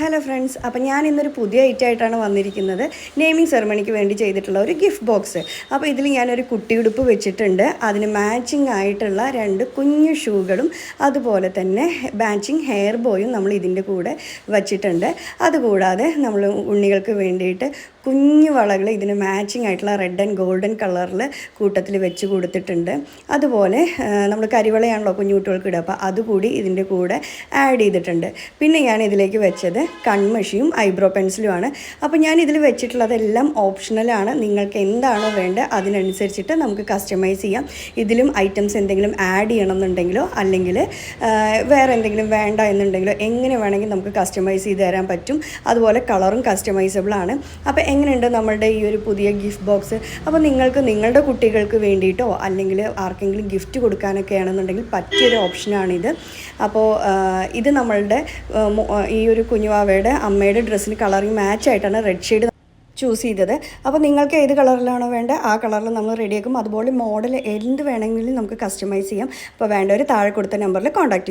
Hello friends, അപ്പോൾ ഞാൻ ഇന്നൊരു പുതിയ ഐറ്റമായിട്ടാണ് വന്നിരിക്കുന്നത്. നെയിമിംഗ് സെറമണിക്ക് വേണ്ടി ചെയ്തിട്ടുള്ള ഒരു ഗിഫ്റ്റ് ബോക്സ്. അപ്പോൾ ഇതിൽ ഞാനൊരു കുട്ടിയുടുപ്പ് വെച്ചിട്ടുണ്ട്. അതിന് മാച്ചിങ് ആയിട്ടുള്ള 2 കുഞ്ഞു ഷൂകളും അതുപോലെ തന്നെ മാച്ചിങ് ഹെയർ ബോയും നമ്മൾ ഇതിൻ്റെ കൂടെ വച്ചിട്ടുണ്ട്. അതുകൂടാതെ നമ്മൾ ഉണ്ണികൾക്ക് വേണ്ടിയിട്ട് കുഞ്ഞു വളകൾ ഇതിന് മാച്ചിങ് ആയിട്ടുള്ള റെഡ് ആൻഡ് ഗോൾഡൻ കളറിൽ കൂട്ടത്തിൽ വെച്ച് കൊടുത്തിട്ടുണ്ട്. അതുപോലെ നമ്മൾ കരിവളയാണല്ലോ കുഞ്ഞുകുട്ടികൾക്ക് ഇടുക, അപ്പോൾ അതുകൂടി ഇതിൻ്റെ കൂടെ ആഡ് ചെയ്തിട്ടുണ്ട്. പിന്നെ ഞാൻ ഇതിലേക്ക് വെച്ചത് കൺമഷിയും ഐബ്രോ പെൻസിലുമാണ്. അപ്പോൾ ഞാൻ ഇതിൽ വെച്ചിട്ടുള്ളതെല്ലാം ഓപ്ഷണലാണ്. നിങ്ങൾക്ക് എന്താണോ വേണ്ടത് അതിനനുസരിച്ചിട്ട് നമുക്ക് കസ്റ്റമൈസ് ചെയ്യാം. ഇതിലും ഐറ്റംസ് എന്തെങ്കിലും ആഡ് ചെയ്യണമെന്നുണ്ടെങ്കിലോ അല്ലെങ്കിൽ വേറെ എന്തെങ്കിലും വേണ്ട എന്നുണ്ടെങ്കിലോ എങ്ങനെ വേണമെങ്കിൽ നമുക്ക് കസ്റ്റമൈസ് ചെയ്ത് തരാൻ പറ്റും. അതുപോലെ കളറും കസ്റ്റമൈസബിൾ ആണ്. അപ്പോൾ എങ്ങനെയുണ്ട് നമ്മളുടെ ഈ ഒരു പുതിയ ഗിഫ്റ്റ് ബോക്സ്? അപ്പോൾ നിങ്ങൾക്ക് നിങ്ങളുടെ കുട്ടികൾക്ക് വേണ്ടിയിട്ടോ അല്ലെങ്കിൽ ആർക്കെങ്കിലും ഗിഫ്റ്റ് കൊടുക്കാനൊക്കെ ആണെന്നുണ്ടെങ്കിൽ പറ്റിയൊരു ഓപ്ഷനാണിത്. അപ്പോൾ ഇത് നമ്മളുടെ ഈ ഒരു കുഞ്ഞുവാവയുടെ അമ്മയുടെ ഡ്രസ്സിന് കളറിങ് മാച്ചായിട്ടാണ് റെഡ് ഷെയ്ഡ് ചൂസ് ചെയ്തത്. അപ്പോൾ നിങ്ങൾക്ക് ഏത് കളറിലാണോ വേണ്ടത് ആ കളറിൽ നമ്മൾ റെഡിയാക്കും. അതുപോലെ മോഡൽ എന്ത് വേണമെങ്കിലും നമുക്ക് കസ്റ്റമൈസ് ചെയ്യാം. അപ്പോൾ വേണ്ടവർ താഴെ കൊടുത്ത നമ്പറിൽ കോൺടാക്ട് ചെയ്തു.